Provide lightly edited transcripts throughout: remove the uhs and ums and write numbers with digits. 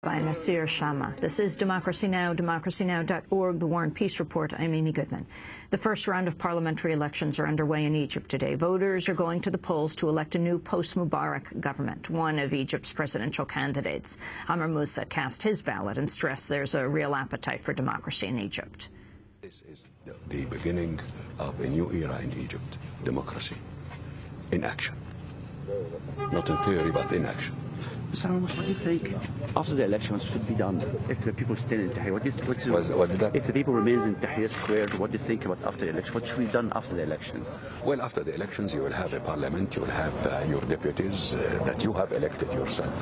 by Nasir Shama. This is Democracy Now!, democracynow.org, the War and Peace Report. I'm Amy Goodman. The first round of parliamentary elections are underway in Egypt today. Voters are going to the polls to elect a new post-Mubarak government. One of Egypt's presidential candidates, Amr Moussa, cast his ballot and stressed there's a real appetite for democracy in Egypt. This is the beginning of a new era in Egypt, democracy, in action. Not in theory, but in action. Mr. Amr, what do you think after the elections should be done if the people stay in Tahrir? If the people remain in Tahrir Square, what do you think about after the election? What should be done after the elections? Well, after the elections, you will have a parliament, you will have your deputies that you have elected yourself.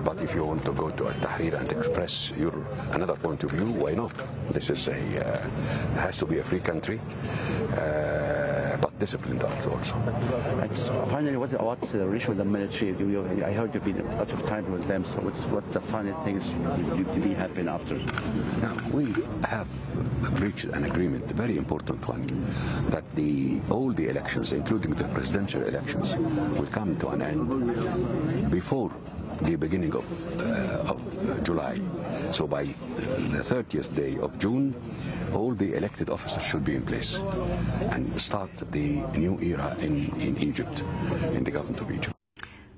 But if you want to go to Al-Tahrir and express your another point of view, why not? This is has to be a free country, but disciplined also. Finally, what about the relationship with the military? I heard you've been a lot of time with them, so what's the final things you be happen after? Now, we have reached an agreement, a very important one, that all the elections, including the presidential elections, will come to an end before the beginning of July. So by the 30th day of June, all the elected officers should be in place and start the new era in Egypt, in the government of Egypt.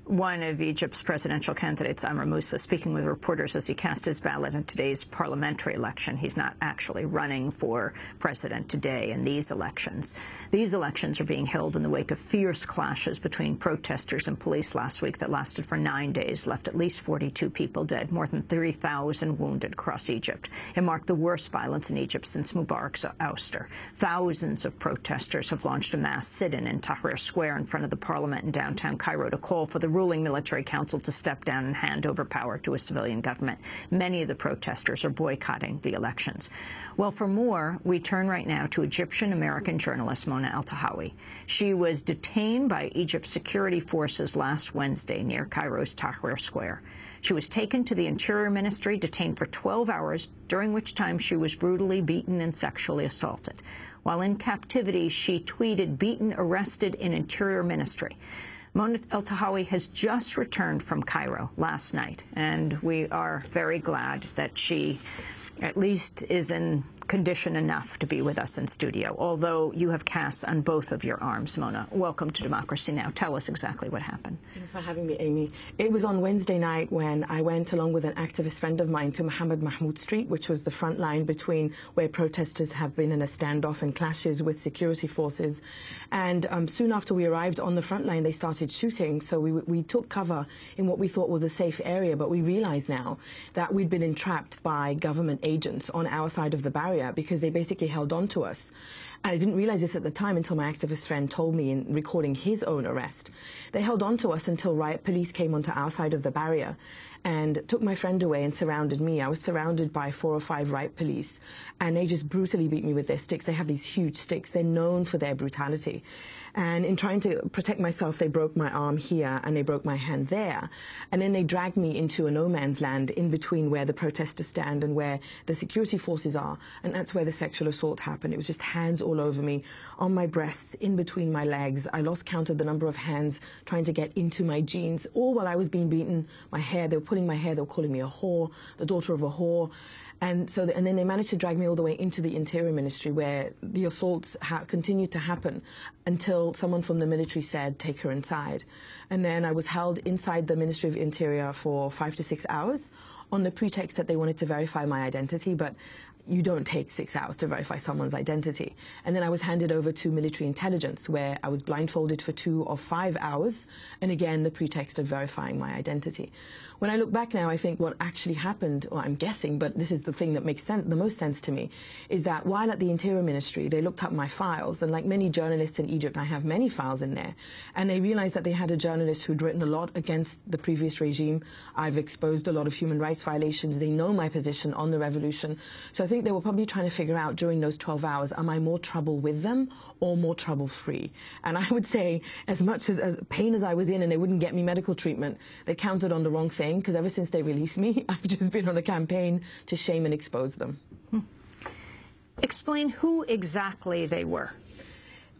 One of Egypt's presidential candidates, Amr Moussa, speaking with reporters as he cast his ballot in today's parliamentary election. He's not actually running for president today in these elections. These elections are being held in the wake of fierce clashes between protesters and police last week that lasted for 9 days, left at least 42 people dead, more than 3,000 wounded across Egypt. It marked the worst violence in Egypt since Mubarak's ouster. Thousands of protesters have launched a mass sit-in in Tahrir Square in front of the parliament in downtown Cairo to call for the ruling military council to step down and hand over power to a civilian government. Many of the protesters are boycotting the elections. Well, for more, we turn right now to Egyptian-American journalist Mona Eltahawy. She was detained by Egypt's security forces last Wednesday near Cairo's Tahrir Square. She was taken to the Interior Ministry, detained for 12 hours, during which time she was brutally beaten and sexually assaulted. While in captivity, she tweeted, "Beaten, arrested in Interior Ministry." Mona Eltahawy has just returned from Cairo last night, and we are very glad that she at least is in condition enough to be with us in studio, although you have casts on both of your arms. Mona, welcome to Democracy Now! Tell us exactly what happened. Thanks for having me, Amy. It was on Wednesday night when I went along with an activist friend of mine to Mohammed Mahmoud Street, which was the front line between where protesters have been in a standoff and clashes with security forces. And soon after we arrived on the front line, they started shooting. So we took cover in what we thought was a safe area, but we realize now that we'd been entrapped by government agents on our side of the barrier, because they basically held on to us. And I didn't realize this at the time until my activist friend told me in recording his own arrest. They held on to us until riot police came onto our side of the barrier and took my friend away and surrounded me. I was surrounded by 4 or 5 riot police, and they just brutally beat me with their sticks. They have these huge sticks. They're known for their brutality. And in trying to protect myself, they broke my arm here and they broke my hand there. And then they dragged me into a no man's land in between where the protesters stand and where the security forces are. And that's where the sexual assault happened. It was just hands all over me, on my breasts, in between my legs. I lost count of the number of hands trying to get into my jeans, all while I was being beaten. My hair, they were pulling my hair, they were calling me a whore, the daughter of a whore. And then they managed to drag me all the way into the Interior Ministry, where the assaults continued to happen until someone from the military said, "Take her inside." And then I was held inside the Ministry of Interior for 5 to 6 hours on the pretext that they wanted to verify my identity, but you don't take 6 hours to verify someone's identity. And then I was handed over to military intelligence, where I was blindfolded for 2 or 5 hours, and again, the pretext of verifying my identity. When I look back now, I think what actually happened, or I'm guessing, but this is the thing that makes the most sense to me, is that while at the Interior Ministry, they looked up my files, and like many journalists in Egypt, I have many files in there, and they realized that they had a journalist who'd written a lot against the previous regime. I've exposed a lot of human rights violations. They know my position on the revolution. So I think they were probably trying to figure out during those 12 hours, am I more trouble with them or more trouble free? And I would say, as much as pain as I was in and they wouldn't get me medical treatment, they counted on the wrong thing, because ever since they released me, I've just been on a campaign to shame and expose them. Explain who exactly they were.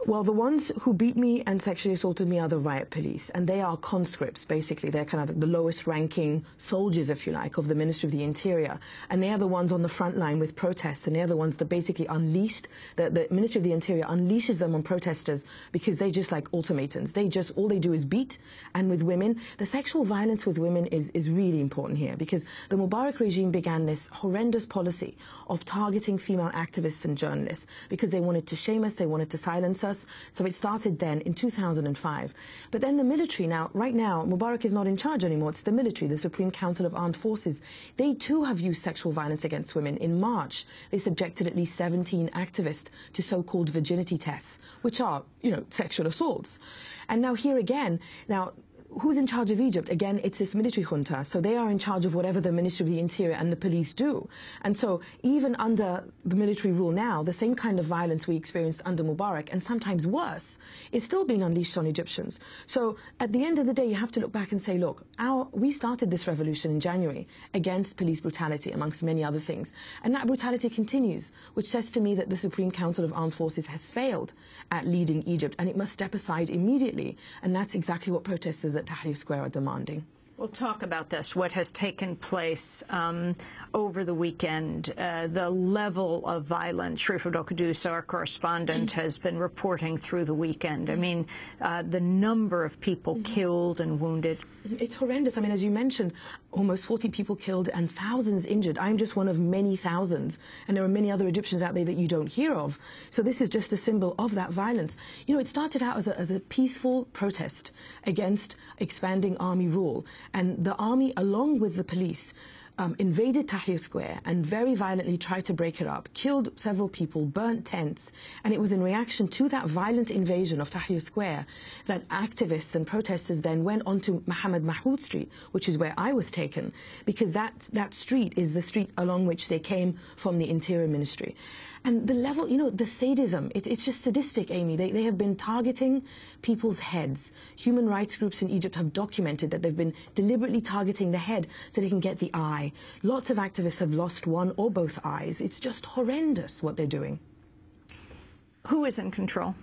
Well, the ones who beat me and sexually assaulted me are the riot police, and they are conscripts, basically. They're kind of the lowest-ranking soldiers, if you like, of the Ministry of the Interior. And they are the ones on the front line with protests, and they're the ones that basically unleashed, the Ministry of the Interior unleashes them on protesters because they just like automatons. All they do is beat. And with women, the sexual violence with women is really important here, because the Mubarak regime began this horrendous policy of targeting female activists and journalists because they wanted to shame us, they wanted to silence us. So it started then in 2005. But then the military, right now, Mubarak is not in charge anymore. It's the military, the Supreme Council of Armed Forces. They too have used sexual violence against women. In March, they subjected at least 17 activists to so-called virginity tests, which are, sexual assaults. And now here again, who's in charge of Egypt? Again, it's this military junta. So they are in charge of whatever the Ministry of the Interior and the police do. And so even under the military rule now, the same kind of violence we experienced under Mubarak, and sometimes worse, is still being unleashed on Egyptians. So at the end of the day, you have to look back and say, look, we started this revolution in January against police brutality, amongst many other things. And that brutality continues, which says to me that the Supreme Council of Armed Forces has failed at leading Egypt, and it must step aside immediately. And that's exactly what protesters at Tahrir Square are demanding. We'll talk about this, what has taken place over the weekend, the level of violence. Sharif Abdel-Quddus, our correspondent, has been reporting through the weekend. I mean, the number of people killed and wounded. It's horrendous. I mean, as you mentioned, almost 40 people killed and thousands injured. I'm just one of many thousands, and there are many other Egyptians out there that you don't hear of. So this is just a symbol of that violence. It started out as a peaceful protest against expanding army rule. And the army, along with the police, invaded Tahrir Square and very violently tried to break it up, killed several people, burnt tents. And it was in reaction to that violent invasion of Tahrir Square that activists and protesters then went onto Mohammed Mahmoud Street, which is where I was taken, because that street is the street along which they came from the Interior Ministry. And the level, the sadism, it's just sadistic, Amy. They have been targeting people's heads. Human rights groups in Egypt have documented that they've been deliberately targeting the head so they can get the eye. Lots of activists have lost one or both eyes. It's just horrendous what they're doing. Who is in control?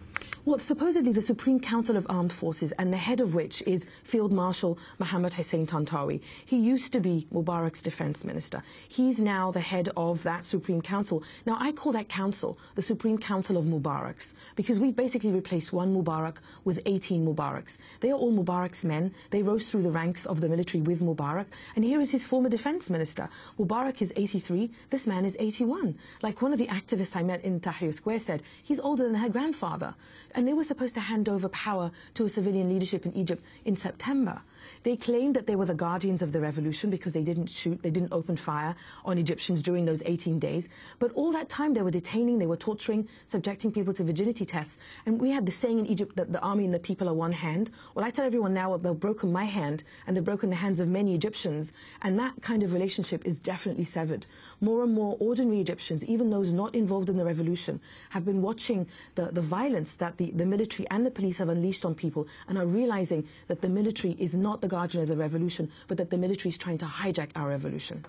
Well, supposedly the Supreme Council of Armed Forces, and the head of which is Field Marshal Mohammed Hussein Tantawi. He used to be Mubarak's defense minister. He's now the head of that Supreme Council. Now, I call that council the Supreme Council of Mubaraks, because we've basically replaced one Mubarak with 18 Mubaraks. They are all Mubarak's men. They rose through the ranks of the military with Mubarak. And here is his former defense minister. Mubarak is 83. This man is 81. Like one of the activists I met in Tahrir Square said, he's older than her grandfather. And they were supposed to hand over power to a civilian leadership in Egypt in September. They claimed that they were the guardians of the revolution because they didn't shoot, they didn't open fire on Egyptians during those 18 days. But all that time they were detaining, they were torturing, subjecting people to virginity tests. And we had the saying in Egypt that the army and the people are one hand. Well, I tell everyone now, they've broken my hand and they've broken the hands of many Egyptians. And that kind of relationship is definitely severed. More and more ordinary Egyptians, even those not involved in the revolution, have been watching the violence that the military and the police have unleashed on people, and are realizing that the military is not the guardian of the revolution, but that the military is trying to hijack our revolution.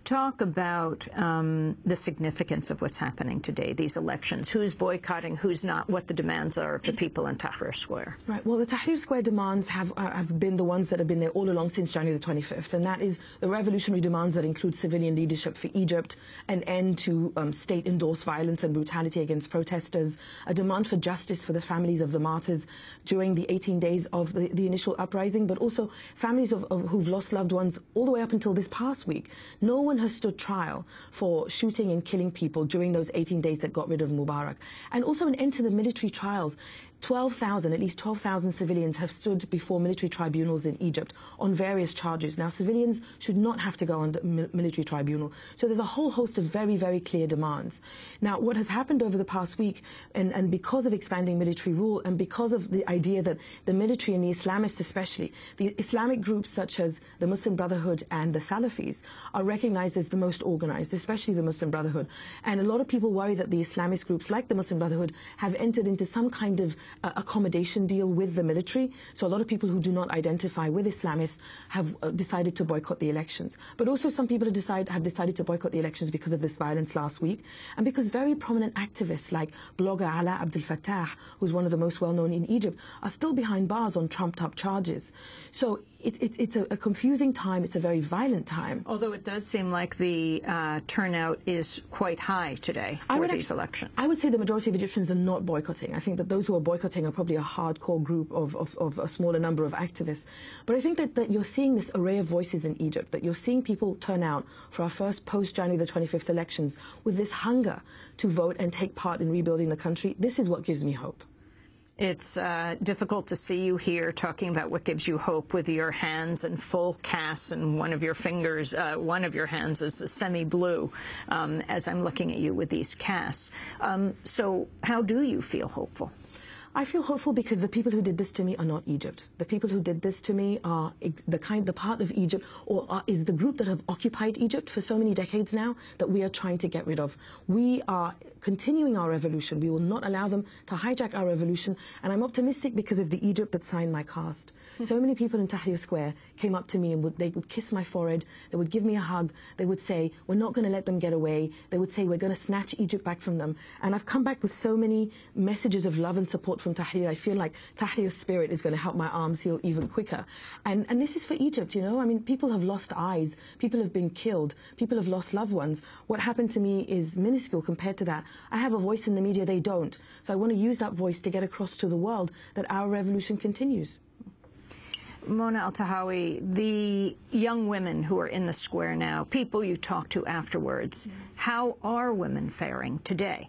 Talk about the significance of what's happening today, these elections. Who's boycotting, who's not, what the demands are of the people in Tahrir Square. Right. Well, the Tahrir Square demands have been the ones that have been there all along since January the 25th, and that is the revolutionary demands that include civilian leadership for Egypt, an end to state-endorsed violence and brutality against protesters, a demand for justice for the families of the martyrs during the 18 days of the initial uprising, but also families who've lost loved ones all the way up until this past week. No one has stood trial for shooting and killing people during those 18 days that got rid of Mubarak. And also an end to the military trials. At least 12,000 civilians have stood before military tribunals in Egypt on various charges. Now, civilians should not have to go under military tribunal. So there's a whole host of very, very clear demands. Now, what has happened over the past week, and because of expanding military rule, and because of the idea that the military and the Islamists especially, the Islamic groups such as the Muslim Brotherhood and the Salafis are recognized as the most organized, especially the Muslim Brotherhood. And a lot of people worry that the Islamist groups like the Muslim Brotherhood have entered into some kind of accommodation deal with the military. So a lot of people who do not identify with Islamists have decided to boycott the elections. But also some people have decided to boycott the elections because of this violence last week, and because very prominent activists like blogger Ala Abdel Fattah, who's one of the most well-known in Egypt, are still behind bars on trumped-up charges. So it's a confusing time. It's a very violent time. Although it does seem like the turnout is quite high today for these elections. I would say the majority of Egyptians are not boycotting. I think that those who are boycotting are probably a hardcore group of a smaller number of activists. But I think that you're seeing this array of voices in Egypt, that you're seeing people turn out for our first post-January the 25th elections with this hunger to vote and take part in rebuilding the country. This is what gives me hope. It's difficult to see you here talking about what gives you hope with your hands in full casts and one of your fingers, one of your hands is semi-blue as I'm looking at you with these casts. So how do you feel hopeful? I feel hopeful because the people who did this to me are not Egypt. The people who did this to me are the part of Egypt, or is the group that have occupied Egypt for so many decades now that we are trying to get rid of. We are continuing our revolution. We will not allow them to hijack our revolution, and I'm optimistic because of the Egypt that signed my cast. So many people in Tahrir Square came up to me and they would kiss my forehead, they would give me a hug, they would say, we're not going to let them get away, they would say, we're going to snatch Egypt back from them. And I've come back with so many messages of love and support from Tahrir. I feel like Tahrir's spirit is going to help my arms heal even quicker. And this is for Egypt, you know? I mean, people have lost eyes, people have been killed, people have lost loved ones. What happened to me is minuscule compared to that. I have a voice in the media, they don't. So I want to use that voice to get across to the world that our revolution continues. Mona Eltahawy, the young women who are in the square now, people you talk to afterwards, how are women faring today?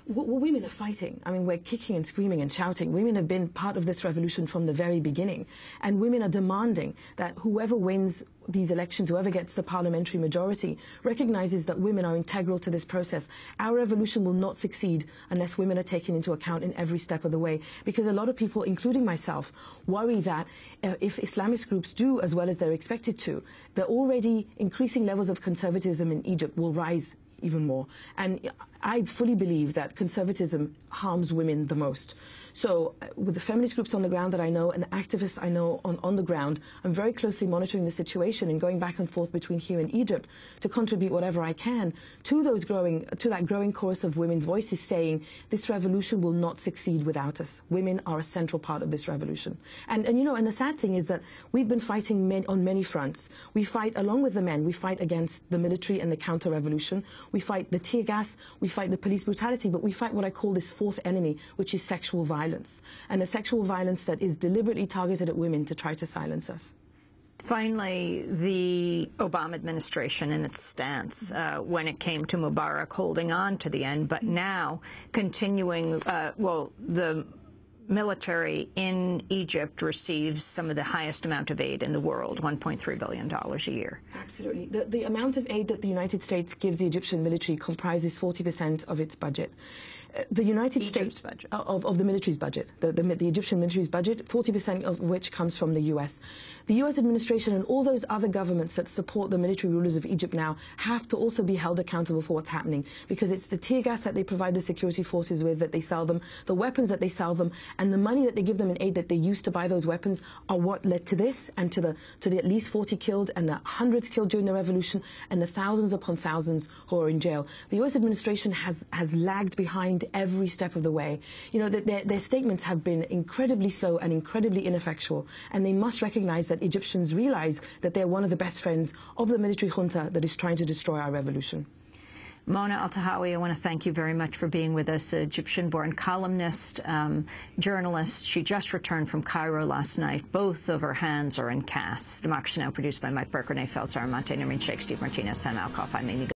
Well, women are fighting. I mean, we're kicking and screaming and shouting. Women have been part of this revolution from the very beginning. And women are demanding that whoever wins these elections, whoever gets the parliamentary majority, recognizes that women are integral to this process. Our revolution will not succeed unless women are taken into account in every step of the way. Because a lot of people, including myself, worry that if Islamist groups do as well as they're expected to, the already increasing levels of conservatism in Egypt will rise even more. And I fully believe that conservatism harms women the most. So with the feminist groups on the ground that I know and the activists I know on the ground, I'm very closely monitoring the situation and going back and forth between here and Egypt to contribute whatever I can to that growing chorus of women's voices saying this revolution will not succeed without us. Women are a central part of this revolution. And you know, and the sad thing is that we've been fighting on many fronts. We fight along with the men. We fight against the military and the counter-revolution. We fight the tear gas. We fight the police brutality, but we fight what I call this fourth enemy, which is sexual violence, and a sexual violence that is deliberately targeted at women to try to silence us. Finally, the Obama administration and its stance when it came to Mubarak holding on to the end, but now continuing, well, the military in Egypt receives some of the highest amount of aid in the world, $1.3 billion a year. Absolutely. The amount of aid that the United States gives the Egyptian military comprises 40% of its budget. The United States budget. Of the military's budget, the Egyptian military's budget, 40% of which comes from the U.S. The U.S. administration and all those other governments that support the military rulers of Egypt now have to also be held accountable for what's happening, because it's the tear gas that they provide the security forces with, that they sell them, the weapons that they sell them, and the money that they give them in aid that they use to buy those weapons are what led to this, and to the at least 40 killed and the hundreds killed during the revolution and the thousands upon thousands who are in jail. The U.S. administration has lagged behind every step of the way. You know, their statements have been incredibly slow and incredibly ineffectual, and they must recognize that Egyptians realize that they're one of the best friends of the military junta that is trying to destroy our revolution. Mona Eltahawy, I want to thank you very much for being with us, Egyptian-born columnist, journalist. She just returned from Cairo last night. Both of her hands are in casts. Democracy Now! Produced by Mike Burke, Renee Feltz, Aramonte, Nermeen Sheikh, Steve Martinez, Sam Alcoff. I'm Amy